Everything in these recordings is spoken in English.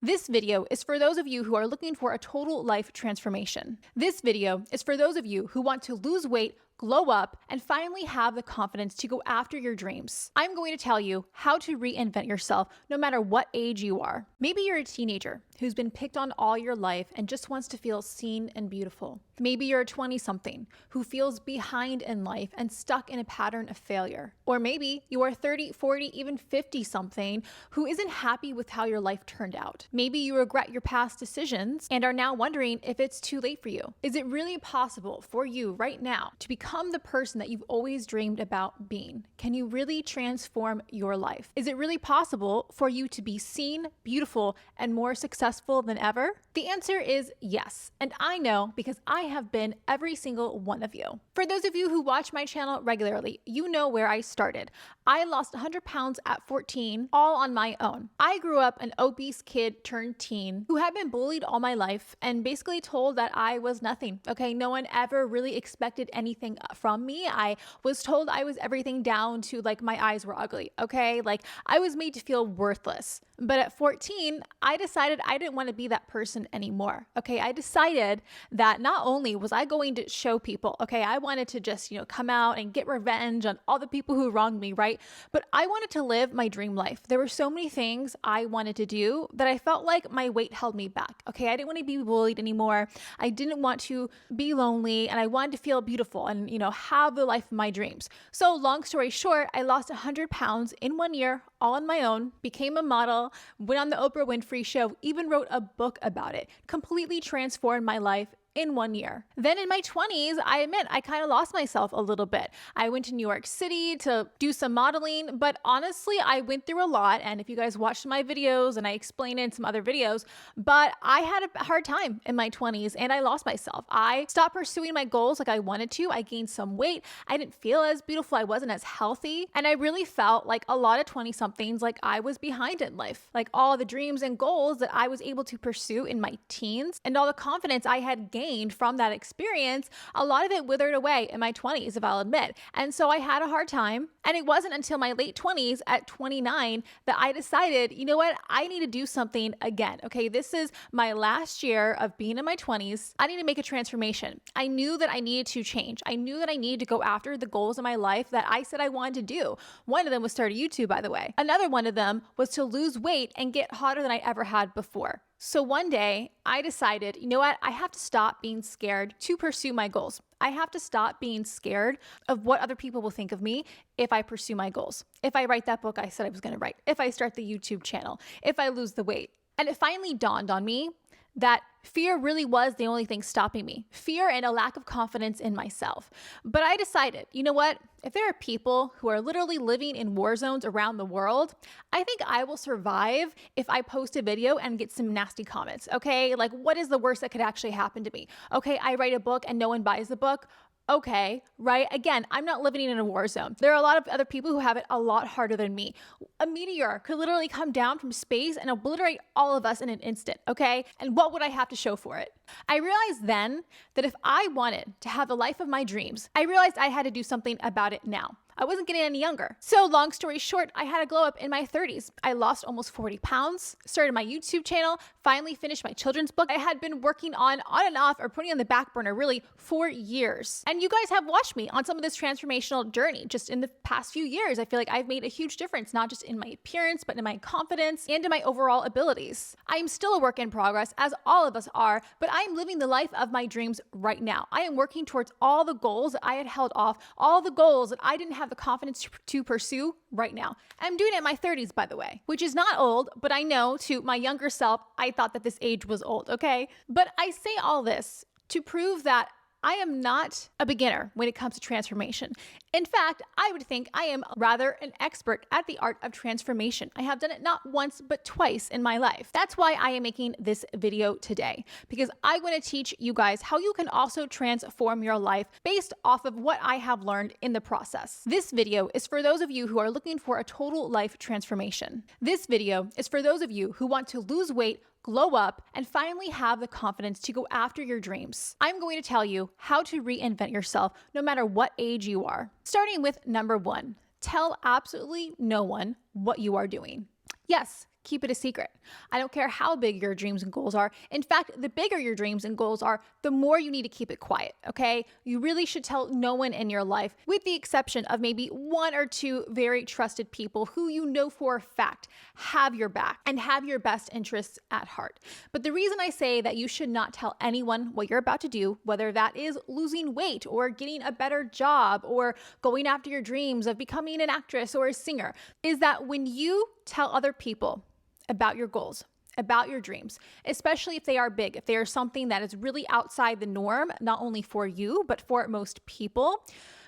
This video is for those of you who are looking for a total life transformation. This video is for those of you who want to lose weight, glow up, and finally have the confidence to go after your dreams. I'm going to tell you how to reinvent yourself no matter what age you are. Maybe you're a teenager who's been picked on all your life and just wants to feel seen and beautiful. Maybe you're a 20-something who feels behind in life and stuck in a pattern of failure. Or maybe you are 30, 40, even 50-something who isn't happy with how your life turned out. Maybe you regret your past decisions and are now wondering if it's too late for you. Is it really possible for you right now to become the person that you've always dreamed about being? Can you really transform your life? Is it really possible for you to be seen, beautiful, and more successful than ever? The answer is yes. And I know because I have been every single one of you. For those of you who watch my channel regularly, you know where I started. I lost 100 pounds at 14, all on my own. I grew up an obese kid turned teen who had been bullied all my life and basically told that I was nothing. Okay, no one ever really expected anything from me. I was told I was everything down to like my eyes were ugly. Okay, like I was made to feel worthless. But at 14, I decided I didn't want to be that person anymore. Okay, I decided that not only was I going to show people, okay, I wanted to just, come out and get revenge on all the people who wronged me, right? But I wanted to live my dream life. There were so many things I wanted to do that I felt like my weight held me back. Okay, I didn't want to be bullied anymore. I didn't want to be lonely, and I wanted to feel beautiful and, have the life of my dreams. So long story short, I lost 100 pounds in 1 year, all on my own, became a model, went on the Oprah Winfrey Show, even wrote a book about it, completely transformed my life in 1 year. Then in my 20s, I admit I kind of lost myself a little bit. I went to New York City to do some modeling, but honestly, I went through a lot. And if you guys watched my videos, and I explain it in some other videos, but I had a hard time in my 20s and I lost myself. I stopped pursuing my goals like I wanted to. I gained some weight. I didn't feel as beautiful. I wasn't as healthy. And I really felt like a lot of 20-somethings, like I was behind in life. Like all the dreams and goals that I was able to pursue in my teens and all the confidence I had gained from that experience, a lot of it withered away in my 20s, if I'll admit. And so I had a hard time. And it wasn't until my late 20s at 29 that I decided, you know what? I need to do something again. Okay, this is my last year of being in my 20s. I need to make a transformation. I knew that I needed to change. I knew that I needed to go after the goals in my life that I said I wanted to do. One of them was start a YouTube, by the way. Another one of them was to lose weight and get hotter than I ever had before. So one day I decided, you know what? I have to stop being scared to pursue my goals. I have to stop being scared of what other people will think of me if I pursue my goals. If I write that book I said I was going to write, if I start the YouTube channel, if I lose the weight. And it finally dawned on me that fear really was the only thing stopping me. Fear and a lack of confidence in myself. But I decided, you know what? If there are people who are literally living in war zones around the world, I think I will survive if I post a video and get some nasty comments, okay? Like, what is the worst that could actually happen to me? Okay, I write a book and no one buys the book. Okay, right? Again, I'm not living in a war zone. There are a lot of other people who have it a lot harder than me. A meteor could literally come down from space and obliterate all of us in an instant, okay? And what would I have to show for it? I realized then that if I wanted to have the life of my dreams, I realized I had to do something about it now. I wasn't getting any younger. So long story short, I had a glow up in my 30s. I lost almost 40 pounds, started my YouTube channel, finally finished my children's book. I had been working on and off or putting on the back burner really for years. And you guys have watched me on some of this transformational journey just in the past few years. I feel like I've made a huge difference, not just in my appearance, but in my confidence and in my overall abilities. I am still a work in progress, as all of us are, but I am living the life of my dreams right now. I am working towards all the goals that I had held off, all the goals that I didn't have the confidence to pursue right now. I'm doing it in my 30s, by the way, which is not old, but I know to my younger self, I thought that this age was old, okay? But I say all this to prove that I am not a beginner when it comes to transformation. In fact, I would think I am rather an expert at the art of transformation. I have done it not once, but twice in my life. That's why I am making this video today, because I want to teach you guys how you can also transform your life based off of what I have learned in the process. This video is for those of you who are looking for a total life transformation. This video is for those of you who want to lose weight, glow up, and finally have the confidence to go after your dreams. I'm going to tell you how to reinvent yourself no matter what age you are. Starting with number 1, tell absolutely no one what you are doing. Yes, keep it a secret. I don't care how big your dreams and goals are. In fact, the bigger your dreams and goals are, the more you need to keep it quiet, okay? You really should tell no one in your life, with the exception of maybe one or two very trusted people who you know for a fact have your back and have your best interests at heart. But the reason I say that you should not tell anyone what you're about to do, whether that is losing weight or getting a better job or going after your dreams of becoming an actress or a singer, is that when you tell other people about your goals, about your dreams, especially if they are big, if they are something that is really outside the norm, not only for you, but for most people,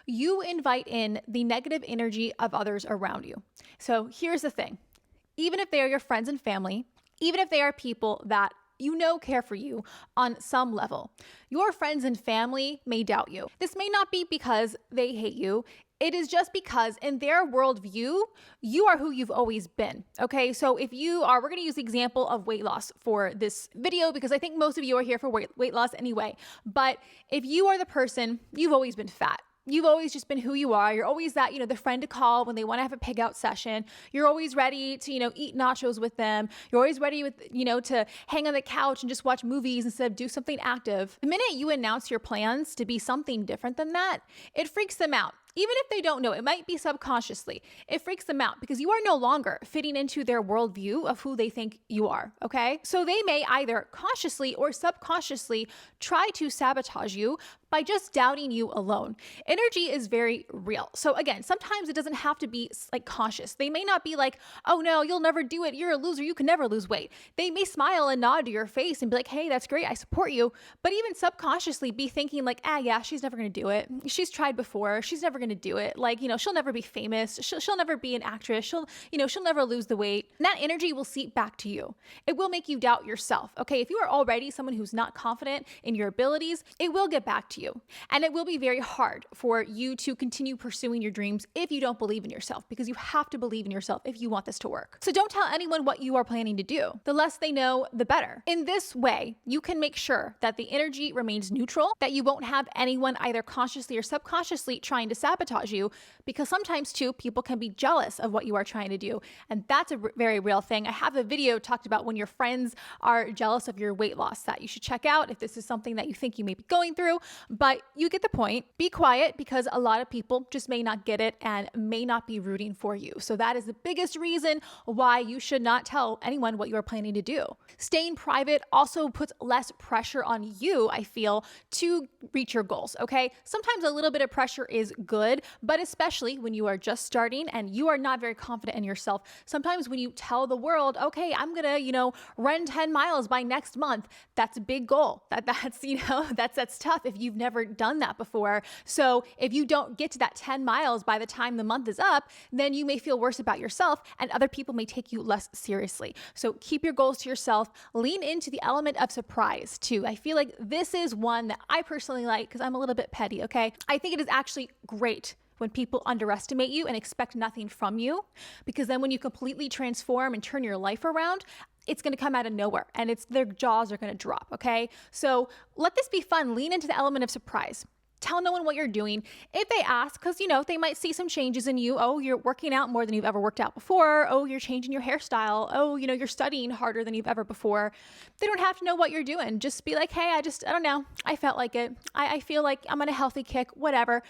you invite in the negative energy of others around you. So here's the thing. Even if they are your friends and family, even if they are people that you know care for you on some level, your friends and family may doubt you. This may not be because they hate you. It is just because in their worldview, you are who you've always been, okay? So if you are, we're gonna use the example of weight loss for this video because I think most of you are here for weight loss anyway. But if you are the person, you've always been fat. You've always just been who you are. You're always that, the friend to call when they want to have a pig out session. You're always ready to, eat nachos with them. You're always ready with, to hang on the couch and just watch movies instead of do something active. The minute you announce your plans to be something different than that, it freaks them out. Even if they don't know, it might be subconsciously. It freaks them out because you are no longer fitting into their worldview of who they think you are, okay? So they may either consciously or subconsciously try to sabotage you by just doubting you alone. Energy is very real. So again, sometimes it doesn't have to be like conscious. They may not be like, oh no, you'll never do it. You're a loser. You can never lose weight. They may smile and nod to your face and be like, hey, that's great. I support you. But even subconsciously be thinking like, yeah, she's never going to do it. She's tried before. She's never going to do it. Like, she'll never be famous. She'll never be an actress. She'll never lose the weight. And that energy will seep back to you. It will make you doubt yourself. Okay. If you are already someone who's not confident in your abilities, it will get back to you. And it will be very hard for you to continue pursuing your dreams if you don't believe in yourself, because you have to believe in yourself if you want this to work. So don't tell anyone what you are planning to do. The less they know, the better. In this way, you can make sure that the energy remains neutral, that you won't have anyone either consciously or subconsciously trying to sabotage you, because sometimes too, people can be jealous of what you are trying to do. And that's a very real thing. I have a video talked about when your friends are jealous of your weight loss that you should check out if this is something that you think you may be going through. But you get the point. Be quiet because a lot of people just may not get it and may not be rooting for you. So that is the biggest reason why you should not tell anyone what you are planning to do. Staying private also puts less pressure on you, I feel, to reach your goals, okay? Sometimes a little bit of pressure is good, but especially when you are just starting and you are not very confident in yourself. Sometimes when you tell the world, okay, I'm gonna, run 10 miles by next month, that's a big goal. That's tough if you've never done that before. So if you don't get to that 10 miles by the time the month is up, then you may feel worse about yourself and other people may take you less seriously. So keep your goals to yourself. Lean into the element of surprise too. I feel like this is one that I personally like because I'm a little bit petty, okay? I think it is actually great when people underestimate you and expect nothing from you, because then when you completely transform and turn your life around, it's going to come out of nowhere and their jaws are going to drop, okay? So let this be fun. Lean into the element of surprise. Tell no one what you're doing. If they ask, because, they might see some changes in you. Oh, you're working out more than you've ever worked out before. Oh, you're changing your hairstyle. Oh, you're studying harder than you've ever before. They don't have to know what you're doing. Just be like, hey, I don't know. I felt like it. I feel like I'm on a healthy kick, whatever.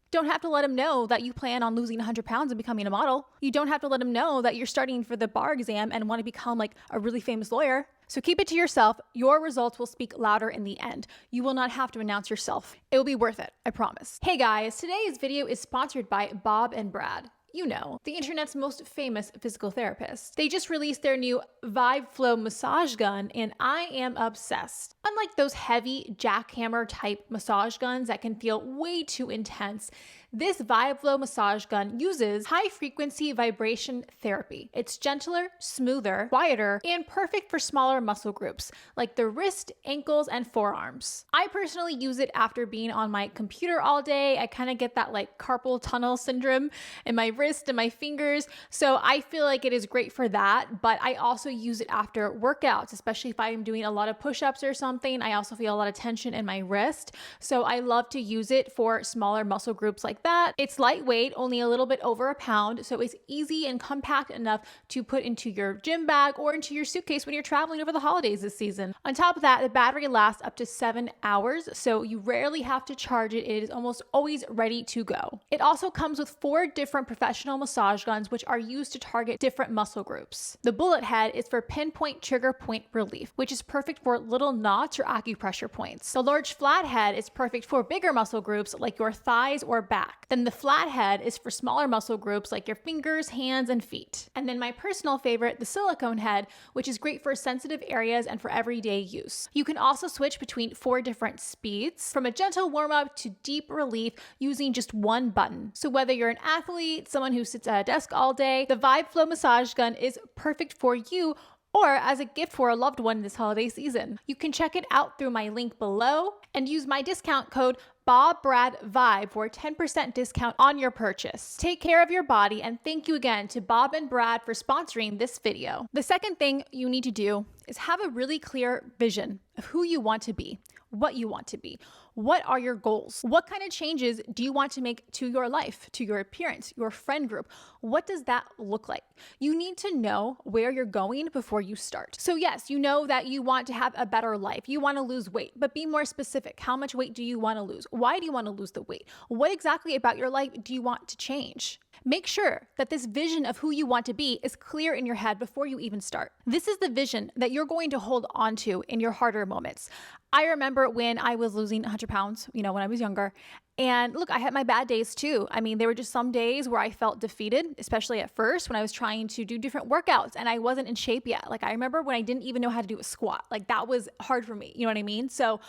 Don't have to let them know that you plan on losing 100 pounds and becoming a model. You don't have to let them know that you're studying for the bar exam and want to become like a really famous lawyer. So keep it to yourself. Your results will speak louder in the end. You will not have to announce yourself. It will be worth it, I promise. Hey guys, today's video is sponsored by Bob and Brad. The internet's most famous physical therapists. They just released their new Vibe Flow massage gun and I am obsessed. Unlike those heavy jackhammer type massage guns that can feel way too intense, this Vibe Flow massage gun uses high frequency vibration therapy. It's gentler, smoother, quieter, and perfect for smaller muscle groups like the wrist, ankles, and forearms. I personally use it after being on my computer all day. I kind of get that like carpal tunnel syndrome in my wrist and my fingers. So I feel like it is great for that, but I also use it after workouts, especially if I'm doing a lot of push-ups or something. I also feel a lot of tension in my wrist. So I love to use it for smaller muscle groups like like that. It's lightweight, only a little bit over a pound, so it's easy and compact enough to put into your gym bag or into your suitcase when you're traveling over the holidays this season. On top of that, the battery lasts up to 7 hours, so you rarely have to charge it. It is almost always ready to go. It also comes with 4 different professional massage guns, which are used to target different muscle groups. The bullet head is for pinpoint trigger point relief, which is perfect for little knots or acupressure points. The large flat head is perfect for bigger muscle groups like your thighs or back. Then the flat head is for smaller muscle groups like your fingers, hands, and feet. And then my personal favorite, the silicone head, which is great for sensitive areas and for everyday use. You can also switch between 4 different speeds, from a gentle warm-up to deep relief using just one button. So whether you're an athlete, someone who sits at a desk all day, the Vibe Flow massage gun is perfect for you or as a gift for a loved one this holiday season. You can check it out through my link below and use my discount code BobBradVibe for a 10% discount on your purchase. Take care of your body, and thank you again to Bob and Brad for sponsoring this video. The second thing you need to do is have a really clear vision of who you want to be, what you want to be. What are your goals? What kind of changes do you want to make to your life, to your appearance, your friend group? What does that look like? You need to know where you're going before you start. So yes, you know that you want to have a better life. You want to lose weight, but be more specific. How much weight do you want to lose? Why do you want to lose the weight? What exactly about your life do you want to change? Make sure that this vision of who you want to be is clear in your head before you even start. This is the vision that you're going to hold on to in your harder moments. I remember when I was losing 100 pounds, when I was younger. And look, I had my bad days too. I mean, there were just some days where I felt defeated, especially at first when I was trying to do different workouts and I wasn't in shape yet. Like I remember when I didn't even know how to do a squat. Like that was hard for me. You know what I mean? So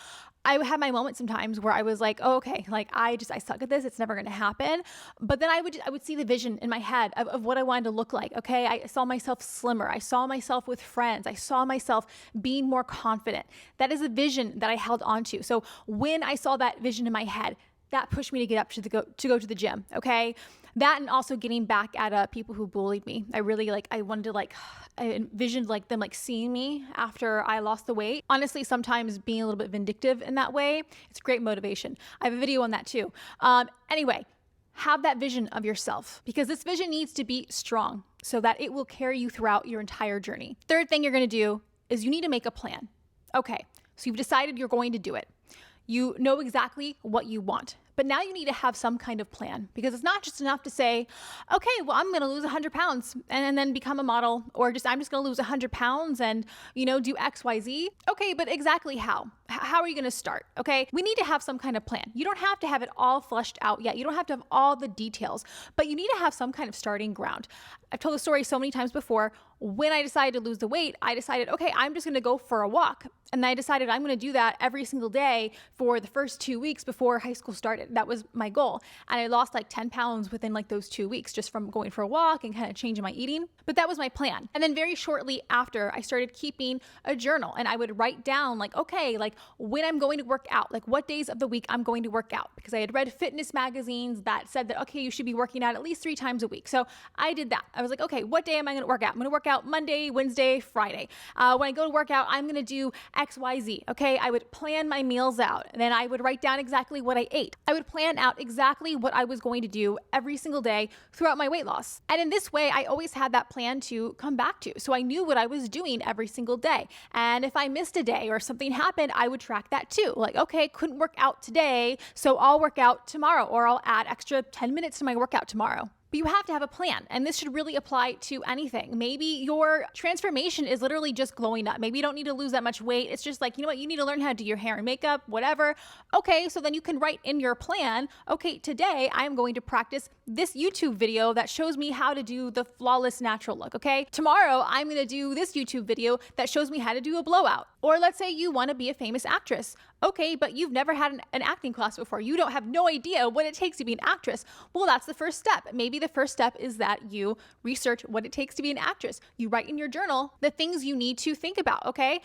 I had my moments sometimes where I was like, oh, okay, like I suck at this. It's never going to happen. But then I would see the vision in my head of what I wanted to look like. Okay. I saw myself slimmer. I saw myself with friends. I saw myself being more confident. That is a vision that I held on to. So when I saw that vision in my head, that pushed me to get up to go to the gym. Okay. That, and also getting back at people who bullied me. I really I wanted to I envisioned them seeing me after I lost the weight. Honestly, sometimes being a little bit vindictive in that way, it's great motivation. I have a video on that too. Anyway, have that vision of yourself, because this vision needs to be strong so that it will carry you throughout your entire journey. Third thing you're going to do is you need to make a plan. Okay, so you've decided you're going to do it. You know exactly what you want. But now you need to have some kind of plan, because it's not just enough to say, okay, well, I'm going to lose 100 pounds and then become a model, or I'm just going to lose 100 pounds and, do X, Y, Z. Okay, but exactly how? How are you going to start? Okay, we need to have some kind of plan. You don't have to have it all fleshed out yet. You don't have to have all the details, but you need to have some kind of starting ground. I've told the story so many times before. When I decided to lose the weight, I decided, okay, I'm just going to go for a walk. And I decided I'm going to do that every single day for the first 2 weeks before high school started. That was my goal. And I lost 10 pounds within those 2 weeks just from going for a walk and kind of changing my eating. But that was my plan. And then very shortly after, I started keeping a journal, and I would write down when I'm going to work out, what days of the week I'm going to work out, because I had read fitness magazines that said that, okay, you should be working out at least 3 times a week. So I did that. I was like, okay, what day am I going to work out? I'm going to work out Monday, Wednesday, Friday. When I go to work out, I'm going to do X, Y, Z. Okay. I would plan my meals out, and then I would write down exactly what I ate. I would plan out exactly what I was going to do every single day throughout my weight loss. And in this way, I always had that plan to come back to. So I knew what I was doing every single day. And if I missed a day or something happened, I would track that too. Okay, couldn't work out today, so I'll work out tomorrow, or I'll add extra 10 minutes to my workout tomorrow. But you have to have a plan, and this should really apply to anything. Maybe your transformation is literally just glowing up. Maybe you don't need to lose that much weight. It's just you know what, you need to learn how to do your hair and makeup, whatever. Okay, so then you can write in your plan, okay, today I'm going to practice this YouTube video that shows me how to do the flawless natural look, okay? Tomorrow I'm gonna do this YouTube video that shows me how to do a blowout. Or let's say you wanna be a famous actress. Okay, but you've never had an acting class before. You don't have no idea what it takes to be an actress. Well, that's the first step. Maybe the first step is that you research what it takes to be an actress. You write in your journal the things you need to think about, okay?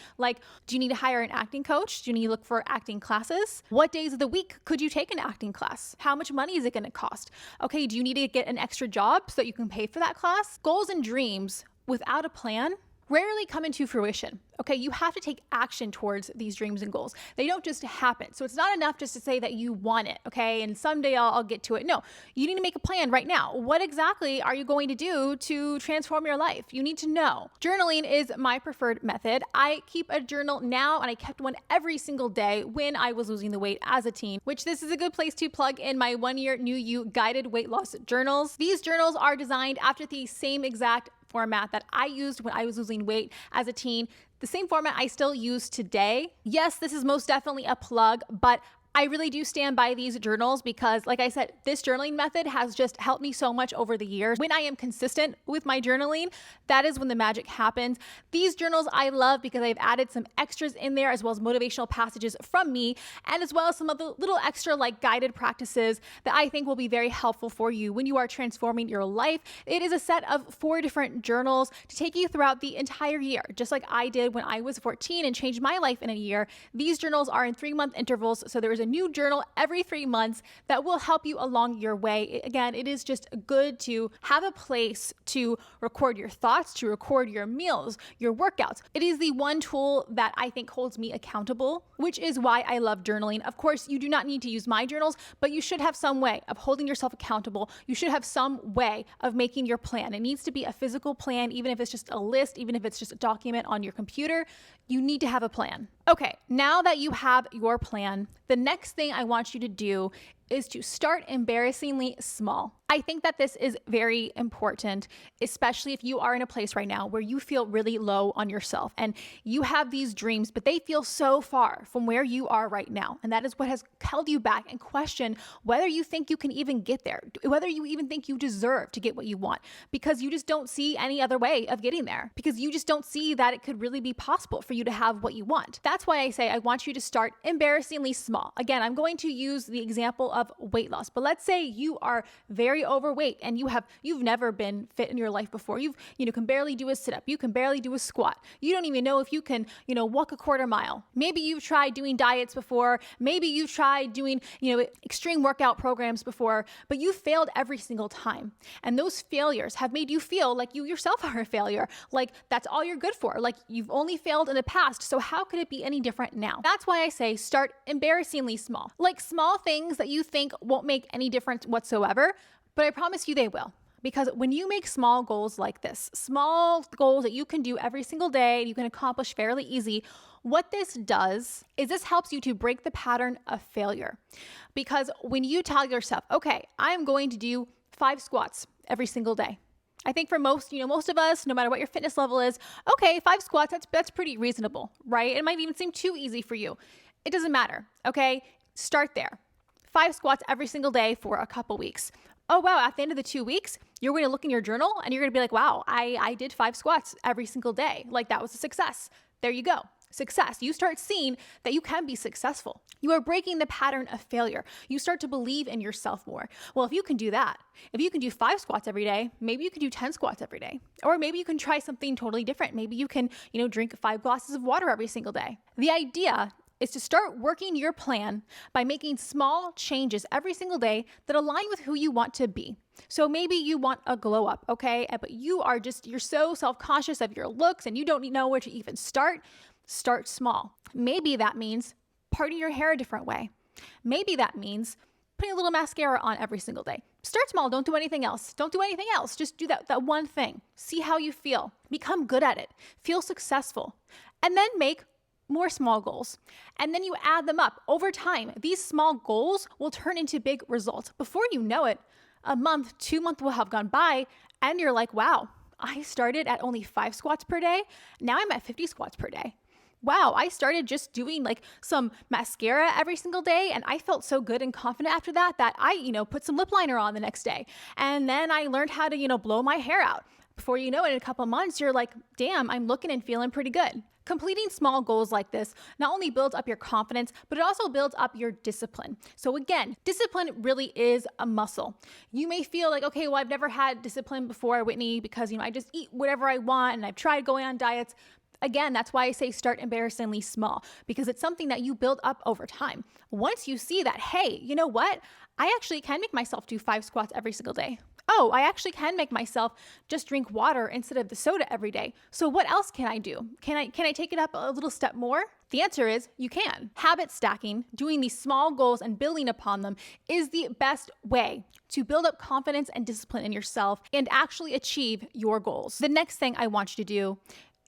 Do you need to hire an acting coach? Do you need to look for acting classes? What days of the week could you take an acting class? How much money is it gonna cost? Okay, do you need to get an extra job so that you can pay for that class? Goals and dreams without a plan rarely come into fruition. Okay, you have to take action towards these dreams and goals. They don't just happen. So it's not enough just to say that you want it, okay, and someday I'll get to it. No, you need to make a plan right now. What exactly are you going to do to transform your life? You need to know. Journaling is my preferred method. I keep a journal now, and I kept one every single day when I was losing the weight as a teen, which this is a good place to plug in my 1-year New You guided weight loss journals. These journals are designed after the same exact format that I used when I was losing weight as a teen, the same format I still use today. Yes, this is most definitely a plug, but I really do stand by these journals because, like I said, this journaling method has just helped me so much over the years. When I am consistent with my journaling, that is when the magic happens. These journals I love because I've added some extras in there, as well as motivational passages from me, and as well as some of the little extra like guided practices that I think will be very helpful for you when you are transforming your life. It is a set of 4 different journals to take you throughout the entire year, just like I did when I was 14 and changed my life in a year. These journals are in 3-month intervals, so there is a new journal every 3 months that will help you along your way. Again, it is just good to have a place to record your thoughts, to record your meals, your workouts. It is the one tool that I think holds me accountable, which is why I love journaling. Of course, you do not need to use my journals, but you should have some way of holding yourself accountable. You should have some way of making your plan. It needs to be a physical plan, even if it's just a list, even if it's just a document on your computer. You need to have a plan. Okay, now that you have your plan, the next thing I want you to do is to start embarrassingly small. I think that this is very important, especially if you are in a place right now where you feel really low on yourself and you have these dreams, but they feel so far from where you are right now. And that is what has held you back and question whether you think you can even get there, whether you even think you deserve to get what you want, because you just don't see any other way of getting there, because you just don't see that it could really be possible for you to have what you want. That's why I say I want you to start embarrassingly small. Again, I'm going to use the example of weight loss, but let's say you are very overweight and you've never been fit in your life before. You can barely do a sit-up. You can barely do a squat. You don't even know if you can, walk a quarter mile. Maybe you've tried doing diets before. Maybe you've tried doing, extreme workout programs before, but you failed every single time. And those failures have made you feel like you yourself are a failure. Like that's all you're good for. Like you've only failed in the past. So how could it be any different now? That's why I say start embarrassingly small. Like small things that you think won't make any difference whatsoever, but I promise you they will. Because when you make small goals like this, small goals that you can do every single day and you can accomplish fairly easy, what this does is this helps you to break the pattern of failure. Because when you tell yourself, okay, I'm going to do 5 squats every single day. I think for most of us, no matter what your fitness level is, okay, 5 squats, that's pretty reasonable, right? It might even seem too easy for you. It doesn't matter, okay? Start there. 5 squats every single day for a couple weeks. Oh, wow. At the end of the 2 weeks, you're going to look in your journal and you're going to be like, wow, I did 5 squats every single day. Like that was a success. There you go. Success. You start seeing that you can be successful. You are breaking the pattern of failure. You start to believe in yourself more. Well, if you can do that, if you can do 5 squats every day, maybe you can do 10 squats every day. Or maybe you can try something totally different. Maybe you can, drink 5 glasses of water every single day. The idea is to start working your plan by making small changes every single day that align with who you want to be. So maybe you want a glow up, okay? But you're so self-conscious of your looks and you don't know where to even start. Start small. Maybe that means parting your hair a different way. Maybe that means putting a little mascara on every single day. Start small. Don't do anything else. Don't do anything else. Just do that one thing. See how you feel. Become good at it. Feel successful. And then make more small goals. And then you add them up. Over time, these small goals will turn into big results. Before you know it, a month, 2 months will have gone by and you're like, wow, I started at only 5 squats per day. Now I'm at 50 squats per day. Wow, I started just doing like some mascara every single day and I felt so good and confident after that I, put some lip liner on the next day. And then I learned how to, blow my hair out. Before you know it, in a couple of months, you're like, damn, I'm looking and feeling pretty good. Completing small goals like this not only builds up your confidence, but it also builds up your discipline. So again, discipline really is a muscle. You may feel like, okay, well, I've never had discipline before, Whitney, because, I just eat whatever I want and I've tried going on diets. Again, that's why I say start embarrassingly small, because it's something that you build up over time. Once you see that, hey, you know what? I actually can make myself do 5 squats every single day. oh, I actually can make myself just drink water instead of the soda every day. So what else can I do? Can I take it up a little step more? The answer is you can. Habit stacking, doing these small goals and building upon them, is the best way to build up confidence and discipline in yourself and actually achieve your goals. The next thing I want you to do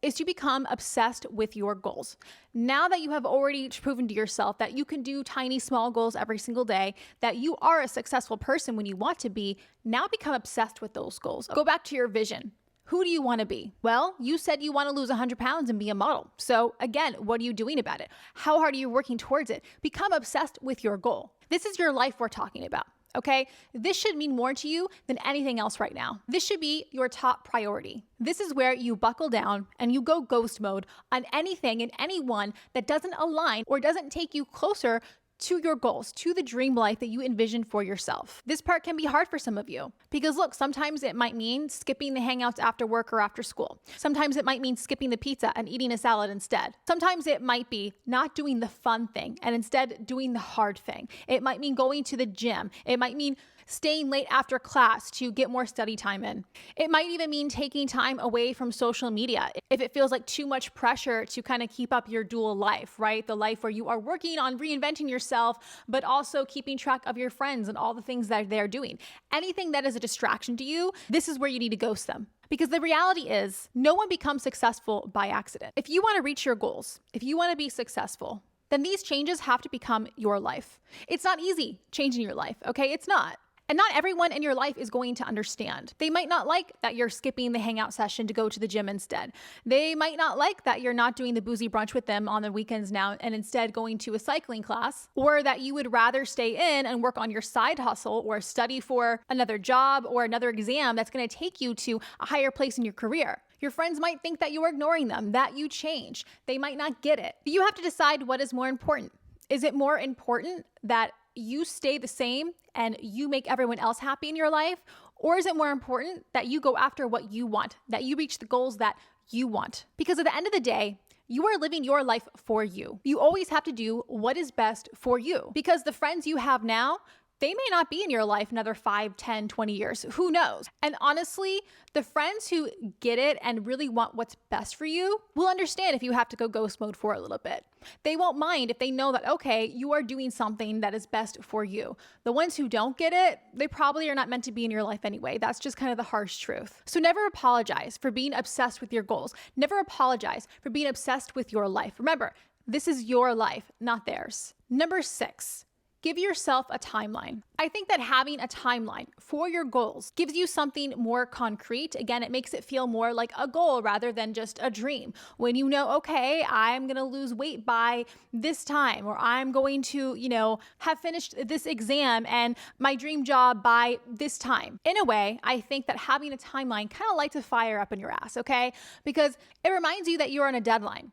is to become obsessed with your goals. Now that you have already proven to yourself that you can do tiny, small goals every single day, that you are a successful person when you want to be, now become obsessed with those goals. Go back to your vision. Who do you want to be? Well, you said you want to lose 100 pounds and be a model. So again, what are you doing about it? How hard are you working towards it? Become obsessed with your goal. This is your life we're talking about. Okay, this should mean more to you than anything else right now. This should be your top priority. This is where you buckle down and you go ghost mode on anything and anyone that doesn't align or doesn't take you closer to your goals, to the dream life that you envision for yourself. This part can be hard for some of you because look, sometimes it might mean skipping the hangouts after work or after school. Sometimes it might mean skipping the pizza and eating a salad instead. Sometimes it might be not doing the fun thing and instead doing the hard thing. It might mean going to the gym. It might mean staying late after class to get more study time in. It might even mean taking time away from social media if it feels like too much pressure to kind of keep up your dual life, right? The life where you are working on reinventing yourself, but also keeping track of your friends and all the things that they're doing. Anything that is a distraction to you, this is where you need to ghost them. Because the reality is, no one becomes successful by accident. If you want to reach your goals, if you want to be successful, then these changes have to become your life. It's not easy changing your life, okay? It's not. And not everyone in your life is going to understand. They might not like that you're skipping the hangout session to go to the gym instead. They might not like that you're not doing the boozy brunch with them on the weekends now and instead going to a cycling class, or that you would rather stay in and work on your side hustle or study for another job or another exam that's going to take you to a higher place in your career. Your friends might think that you're ignoring them, that you change. They might not get it. You have to decide what is more important. Is it more important that you stay the same and you make everyone else happy in your life? Or is it more important that you go after what you want, that you reach the goals that you want? Because at the end of the day, you are living your life for you. You always have to do what is best for you because the friends you have now, they may not be in your life another 5, 10, 20 years. Who knows? And honestly, the friends who get it and really want what's best for you will understand if you have to go ghost mode for a little bit. They won't mind if they know that, okay, you are doing something that is best for you. The ones who don't get it, they probably are not meant to be in your life anyway. That's just kind of the harsh truth. So never apologize for being obsessed with your goals. Never apologize for being obsessed with your life. Remember, this is your life, not theirs. Number 6. Give yourself a timeline. I think that having a timeline for your goals gives you something more concrete. Again, it makes it feel more like a goal rather than just a dream. When you know, okay, I'm going to lose weight by this time, or I'm going to, have finished this exam and my dream job by this time. In a way, I think that having a timeline kind of lights a fire up in your ass, okay? Because it reminds you that you're on a deadline.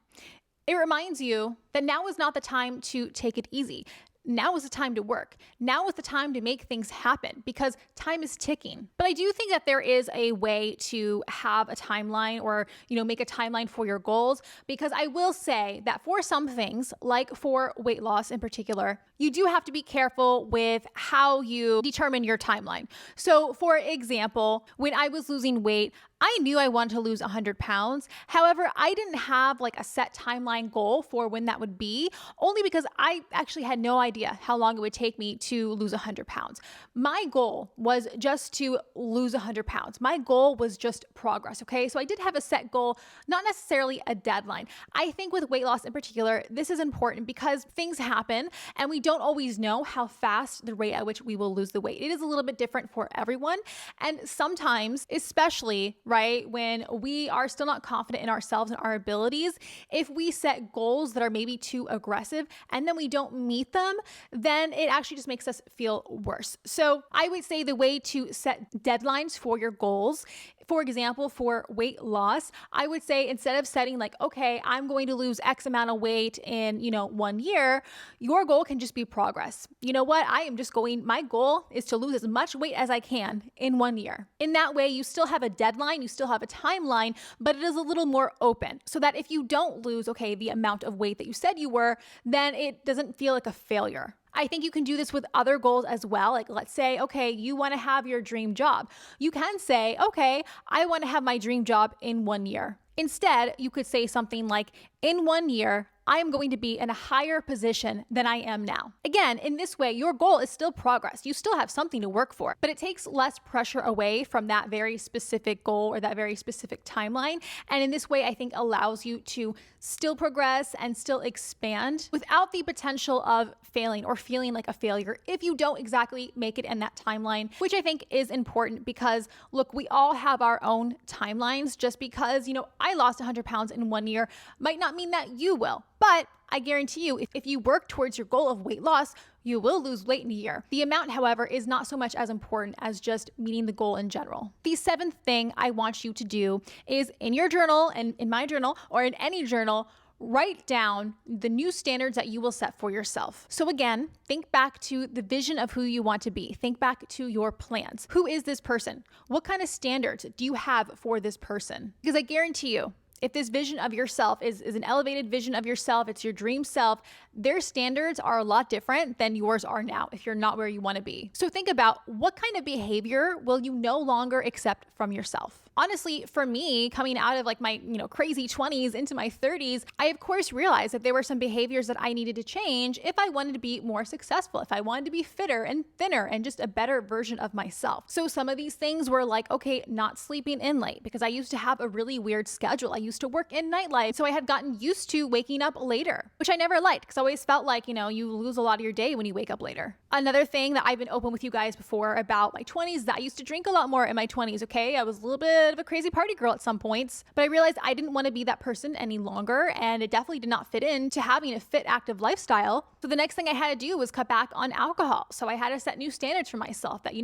It reminds you that now is not the time to take it easy. Now is the time to work. Now is the time to make things happen because time is ticking. But I do think that there is a way to have a timeline or, make a timeline for your goals, because I will say that for some things, like for weight loss in particular, you do have to be careful with how you determine your timeline. So for example, when I was losing weight, I knew I wanted to lose 100 pounds. However, I didn't have like a set timeline goal for when that would be, only because I actually had no idea how long it would take me to lose 100 pounds. My goal was just to lose 100 pounds. My goal was just progress, okay? So I did have a set goal, not necessarily a deadline. I think with weight loss in particular, this is important because things happen and we don't always know how fast the rate at which we will lose the weight. It is a little bit different for everyone. And sometimes, especially right, when we are still not confident in ourselves and our abilities, if we set goals that are maybe too aggressive and then we don't meet them, then it actually just makes us feel worse. So I would say the way to set deadlines for your goals, for example, for weight loss, I would say instead of setting like, okay, I'm going to lose X amount of weight in, 1 year, your goal can just be progress. You know what? My goal is to lose as much weight as I can in 1 year. In that way, you still have a deadline. fine. You still have a timeline, but it is a little more open so that if you don't lose, okay, the amount of weight that you said you were, then it doesn't feel like a failure. I think you can do this with other goals as well. Like, let's say, okay, you want to have your dream job. You can say, okay, I want to have my dream job in 1 year. Instead, you could say something like, in 1 year, I am going to be in a higher position than I am now. Again, in this way, your goal is still progress. You still have something to work for, but it takes less pressure away from that very specific goal or that very specific timeline. And in this way, I think allows you to still progress and still expand without the potential of failing or feeling like a failure if you don't exactly make it in that timeline, which I think is important because look, we all have our own timelines. Just because, I lost 100 pounds in 1 year might not mean that you will. But I guarantee you, if you work towards your goal of weight loss, you will lose weight in a year. The amount, however, is not so much as important as just meeting the goal in general. The seventh thing I want you to do is in your journal and in my journal or in any journal, write down the new standards that you will set for yourself. So again, think back to the vision of who you want to be. Think back to your plans. Who is this person? What kind of standards do you have for this person? Because I guarantee you, if this vision of yourself is an elevated vision of yourself, it's your dream self, their standards are a lot different than yours are now if you're not where you want to be. So think about what kind of behavior will you no longer accept from yourself? Honestly, for me, coming out of like my, crazy 20s into my 30s, I of course realized that there were some behaviors that I needed to change if I wanted to be more successful, if I wanted to be fitter and thinner and just a better version of myself. So some of these things were like, okay, not sleeping in late because I used to have a really weird schedule. I used to work in nightlife. So I had gotten used to waking up later, which I never liked because I always felt like, you lose a lot of your day when you wake up later. Another thing that I've been open with you guys before about my 20s is that I used to drink a lot more in my 20s, okay? I was a little bit of a crazy party girl at some points, but I realized I didn't want to be that person any longer, and it definitely did not fit into having a fit, active lifestyle. So the next thing I had to do was cut back on alcohol. So I had to set new standards for myself that,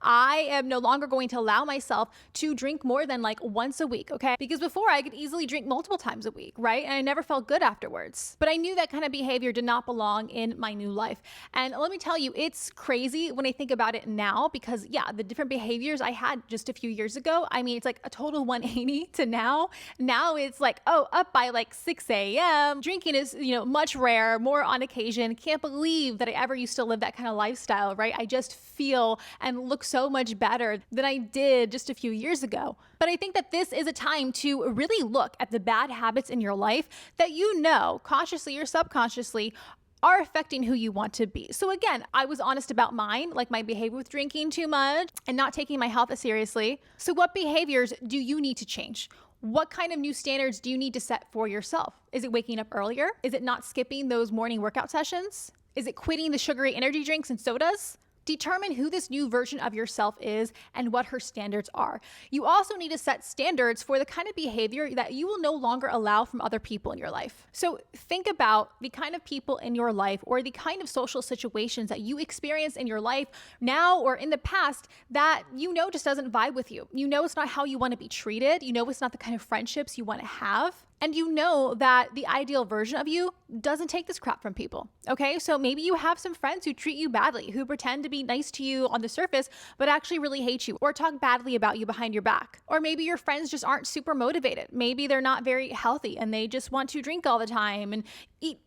I am no longer going to allow myself to drink more than like once a week, okay? Because before I could easily drink multiple times a week, right? And I never felt good afterwards. But I knew that kind of behavior did not belong in my new life. And let me tell you, it's crazy when I think about it now because the different behaviors I had just a few years ago, it's like a total 180 to now. Now it's like, up by like 6 a.m. Drinking is, much rare, more on occasion. Can't believe that I ever used to live that kind of lifestyle, right? I just feel and look so much better than I did just a few years ago. But I think that this is a time to really look at the bad habits in your life that consciously or subconsciously are affecting who you want to be. So again, I was honest about mine, like my behavior with drinking too much and not taking my health as seriously. So what behaviors do you need to change? What kind of new standards do you need to set for yourself? Is it waking up earlier? Is it not skipping those morning workout sessions? Is it quitting the sugary energy drinks and sodas? Determine who this new version of yourself is and what her standards are. You also need to set standards for the kind of behavior that you will no longer allow from other people in your life. So think about the kind of people in your life or the kind of social situations that you experience in your life now or in the past that just doesn't vibe with you. It's not how you want to be treated. It's not the kind of friendships you want to have. And that the ideal version of you doesn't take this crap from people, okay? So maybe you have some friends who treat you badly, who pretend to be nice to you on the surface, but actually really hate you or talk badly about you behind your back. Or maybe your friends just aren't super motivated. Maybe they're not very healthy and they just want to drink all the time and eat,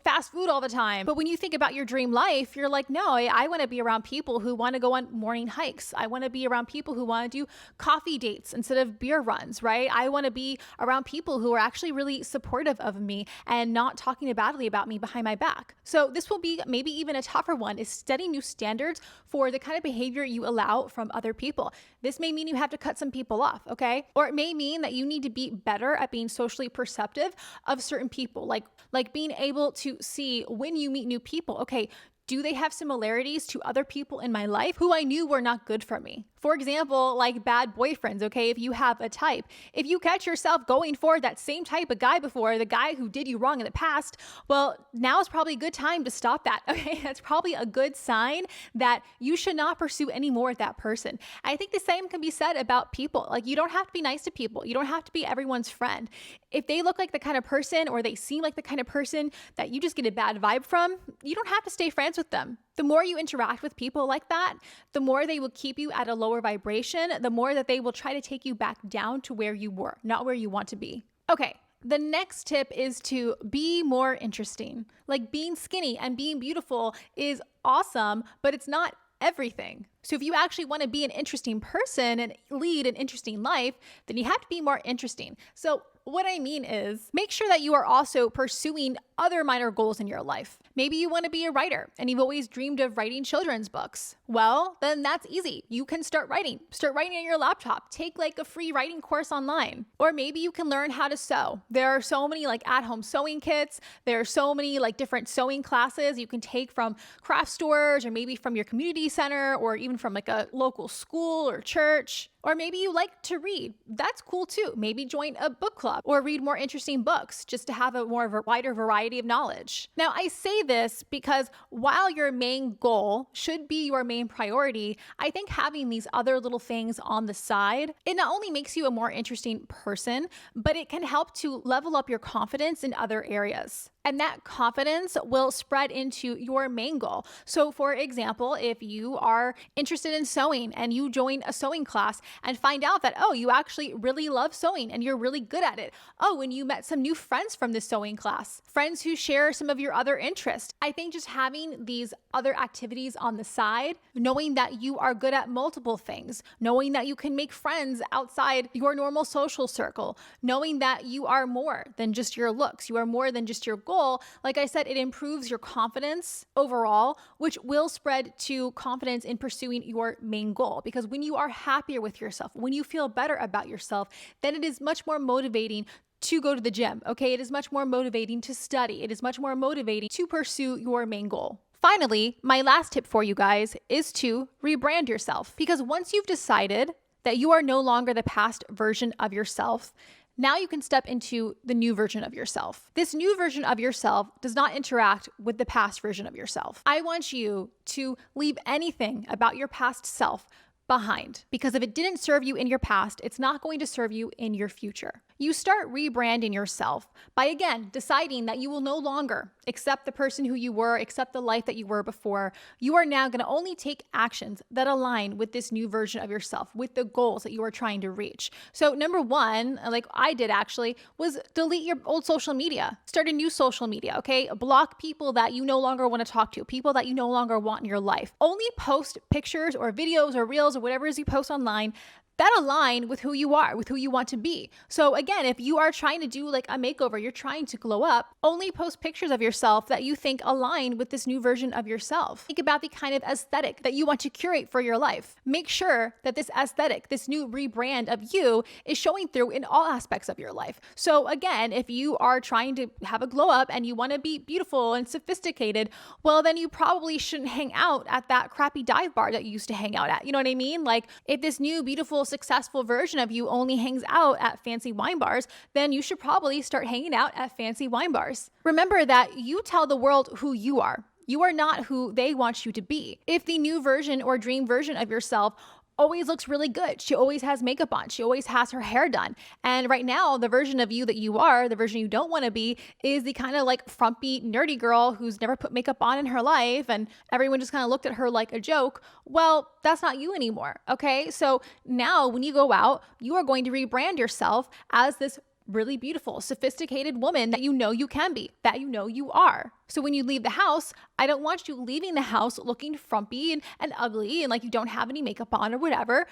fast food all the time. But when you think about your dream life, you're like, no, I want to be around people who want to go on morning hikes. I want to be around people who want to do coffee dates instead of beer runs, right? I want to be around people who are actually really supportive of me and not talking badly about me behind my back. So this will be maybe even a tougher one, is setting new standards for the kind of behavior you allow from other people. This may mean you have to cut some people off, okay? Or it may mean that you need to be better at being socially perceptive of certain people, like being able to see when you meet new people, okay, do they have similarities to other people in my life who I knew were not good for me? For example, like bad boyfriends, okay? If you have a type, if you catch yourself going for that same type of guy before, the guy who did you wrong in the past, well, now is probably a good time to stop that, okay? That's probably a good sign that you should not pursue any more with that person. I think the same can be said about people. Like, you don't have to be nice to people. You don't have to be everyone's friend. If they look like the kind of person or they seem like the kind of person that you just get a bad vibe from, you don't have to stay friends friends with them. The more you interact with people like that, the more they will keep you at a lower vibration, the more that they will try to take you back down to where you were, not where you want to be. Okay. The next tip is to be more interesting. Like, being skinny and being beautiful is awesome, but it's not everything. So if you actually want to be an interesting person and lead an interesting life, then you have to be more interesting. So what I mean is, make sure that you are also pursuing other minor goals in your life. Maybe you want to be a writer and you've always dreamed of writing children's books. Well, then that's easy. You can start writing. Start writing on your laptop. Take like a free writing course online. Or maybe you can learn how to sew. There are so many like at-home sewing kits. There are so many like different sewing classes you can take from craft stores, or maybe from your community center, or even from like a local school or church. Or maybe you like to read. That's cool too. Maybe join a book club or read more interesting books just to have a more of a wider variety of knowledge. Now, I say this because while your main goal should be your main priority, I think having these other little things on the side, it not only makes you a more interesting person, but it can help to level up your confidence in other areas. And that confidence will spread into your main goal. So for example, if you are interested in sewing and you join a sewing class and find out that, oh, you actually really love sewing and you're really good at it. Oh, and you met some new friends from this sewing class, friends who share some of your other interests. I think just having these other activities on the side, knowing that you are good at multiple things, knowing that you can make friends outside your normal social circle, knowing that you are more than just your looks, you are more than just your goal. Like I said, it improves your confidence overall, which will spread to confidence in pursuing your main goal. Because when you are happier with yourself, when you feel better about yourself, then it is much more motivating to go to the gym, okay? It is much more motivating to study. It is much more motivating to pursue your main goal. Finally, my last tip for you guys is to rebrand yourself. Because once you've decided that you are no longer the past version of yourself, now you can step into the new version of yourself. This new version of yourself does not interact with the past version of yourself. I want you to leave anything about your past self behind, because if it didn't serve you in your past, it's not going to serve you in your future. You start rebranding yourself by, again, deciding that you will no longer accept the person who you were, accept the life that you were before. You are now going to only take actions that align with this new version of yourself, with the goals that you are trying to reach. So number one, like I did actually, was delete your old social media. Start a new social media, okay? Block people that you no longer want to talk to, people that you no longer want in your life. Only post pictures or videos or reels or whatever it is you post online that align with who you are, with who you want to be. So again, if you are trying to do like a makeover, you're trying to glow up, only post pictures of yourself that you think align with this new version of yourself. Think about the kind of aesthetic that you want to curate for your life. Make sure that this aesthetic, this new rebrand of you, is showing through in all aspects of your life. So again, if you are trying to have a glow up and you want to be beautiful and sophisticated, well, then you probably shouldn't hang out at that crappy dive bar that you used to hang out at. You know what I mean? Like, if this new, beautiful, successful version of you only hangs out at fancy wine bars, then you should probably start hanging out at fancy wine bars. Remember that you tell the world who you are. You are not who they want you to be. If the new version or dream version of yourself always looks really good, she always has makeup on, she always has her hair done, and right now the version of you that you are, the version you don't want to be, is the kind of like frumpy nerdy girl who's never put makeup on in her life and everyone just kind of looked at her like a joke. Well, that's not you anymore, okay? So now when you go out, you are going to rebrand yourself as this really beautiful, sophisticated woman that you know you can be, that you know you are. So when you leave the house, I don't want you leaving the house looking frumpy and ugly and like you don't have any makeup on or whatever.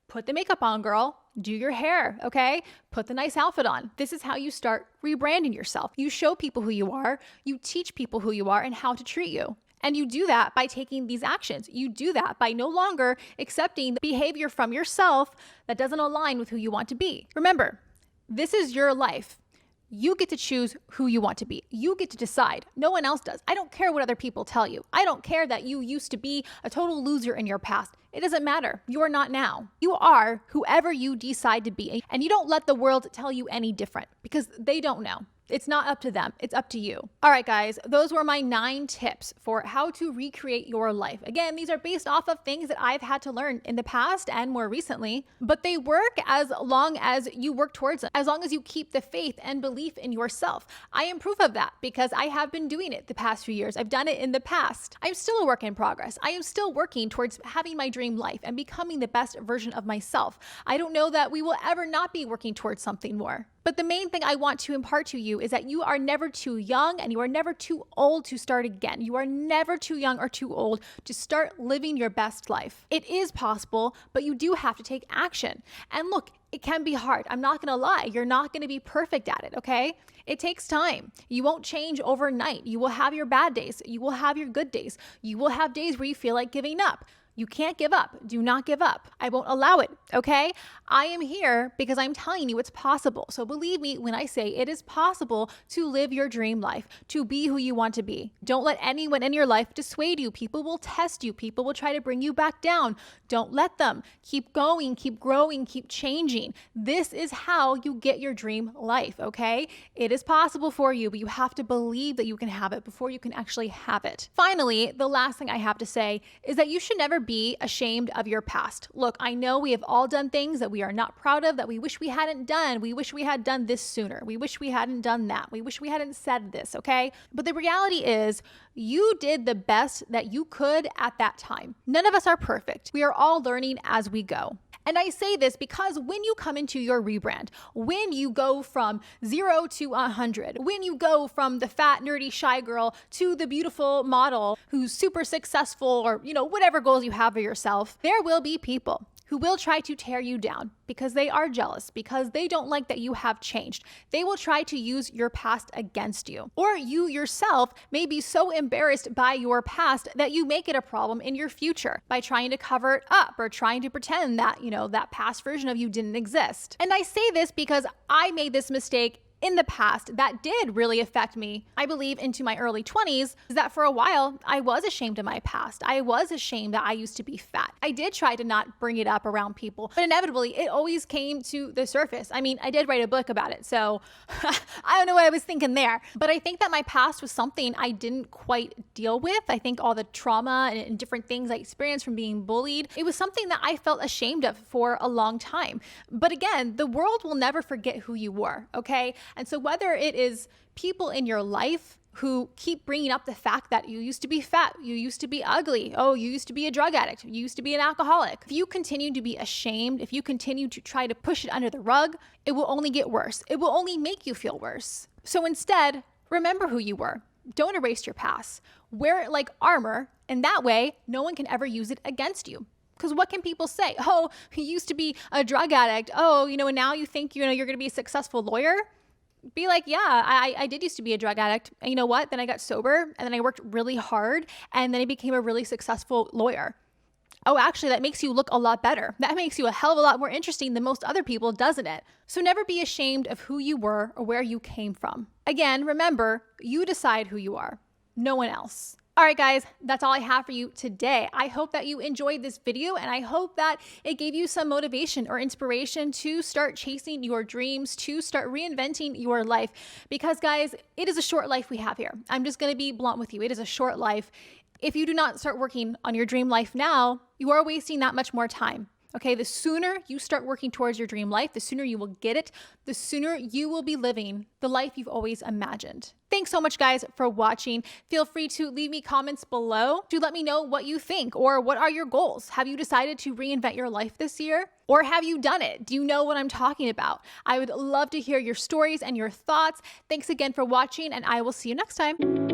Put the makeup on, girl. Do your hair, okay? Put the nice outfit on. This is how you start rebranding yourself. You show people who you are, you teach people who you are and how to treat you. And you do that by taking these actions. You do that by no longer accepting the behavior from yourself that doesn't align with who you want to be. Remember, this is your life. You get to choose who you want to be. You get to decide. No one else does. I don't care what other people tell you. I don't care that you used to be a total loser in your past. It doesn't matter. You are not now. You are whoever you decide to be. And you don't let the world tell you any different because they don't know. It's not up to them. It's up to you. All right, guys, those were my 9 tips for how to recreate your life. Again, these are based off of things that I've had to learn in the past and more recently, but they work as long as you work towards them, as long as you keep the faith and belief in yourself. I am proof of that because I have been doing it the past few years. I've done it in the past. I'm still a work in progress. I am still working towards having my dream life and becoming the best version of myself. I don't know that we will ever not be working towards something more. But the main thing I want to impart to you is that you are never too young and you are never too old to start again. You are never too young or too old to start living your best life. It is possible, but you do have to take action. And look, it can be hard. I'm not going to lie. You're not going to be perfect at it, okay? It takes time. You won't change overnight. You will have your bad days. You will have your good days. You will have days where you feel like giving up. You can't give up. Do not give up. I won't allow it, okay? I am here because I'm telling you it's possible. So believe me when I say it is possible to live your dream life, to be who you want to be. Don't let anyone in your life dissuade you. People will test you. People will try to bring you back down. Don't let them. Keep going, keep growing, keep changing. This is how you get your dream life, okay? It is possible for you, but you have to believe that you can have it before you can actually have it. Finally, the last thing I have to say is that you should never be ashamed of your past. Look, I know we have all done things that we are not proud of, that we wish we hadn't done. We wish we had done this sooner. We wish we hadn't done that. We wish we hadn't said this, okay? But the reality is you did the best that you could at that time. None of us are perfect. We are all learning as we go. And I say this because when you come into your rebrand, when you go from 0 to 100, when you go from the fat, nerdy, shy girl to the beautiful model who's super successful or, whatever goals you have for yourself, there will be people who will try to tear you down because they are jealous, because they don't like that you have changed. They will try to use your past against you. Or you yourself may be so embarrassed by your past that you make it a problem in your future by trying to cover it up or trying to pretend that, that past version of you didn't exist. And I say this because I made this mistake in the past that did really affect me, I believe, into my early 20s, is that for a while, I was ashamed of my past. I was ashamed that I used to be fat. I did try to not bring it up around people, but inevitably, it always came to the surface. I mean, I did write a book about it, so I don't know what I was thinking there. But I think that my past was something I didn't quite deal with. I think all the trauma and different things I experienced from being bullied, it was something that I felt ashamed of for a long time. But again, the world will never forget who you were, okay? And so whether it is people in your life who keep bringing up the fact that you used to be fat, you used to be ugly, oh, you used to be a drug addict, you used to be an alcoholic. If you continue to be ashamed, if you continue to try to push it under the rug, it will only get worse. It will only make you feel worse. So instead, remember who you were. Don't erase your past. Wear it like armor, and that way, no one can ever use it against you. Because what can people say? Oh, you used to be a drug addict. Oh, and now you think, you're going to be a successful lawyer? Be like, yeah, I did used to be a drug addict. And you know what? Then I got sober and then I worked really hard and then I became a really successful lawyer. Oh, actually, that makes you look a lot better. That makes you a hell of a lot more interesting than most other people, doesn't it? So never be ashamed of who you were or where you came from. Again, remember, you decide who you are, no one else. All right, guys, that's all I have for you today. I hope that you enjoyed this video and I hope that it gave you some motivation or inspiration to start chasing your dreams, to start reinventing your life. Because guys, it is a short life we have here. I'm just going to be blunt with you. It is a short life. If you do not start working on your dream life now, you are wasting that much more time. Okay, the sooner you start working towards your dream life, the sooner you will get it, the sooner you will be living the life you've always imagined. Thanks so much, guys, for watching. Feel free to leave me comments below to let me know what you think or what are your goals. Have you decided to reinvent your life this year? Or have you done it? Do you know what I'm talking about? I would love to hear your stories and your thoughts. Thanks again for watching, and I will see you next time.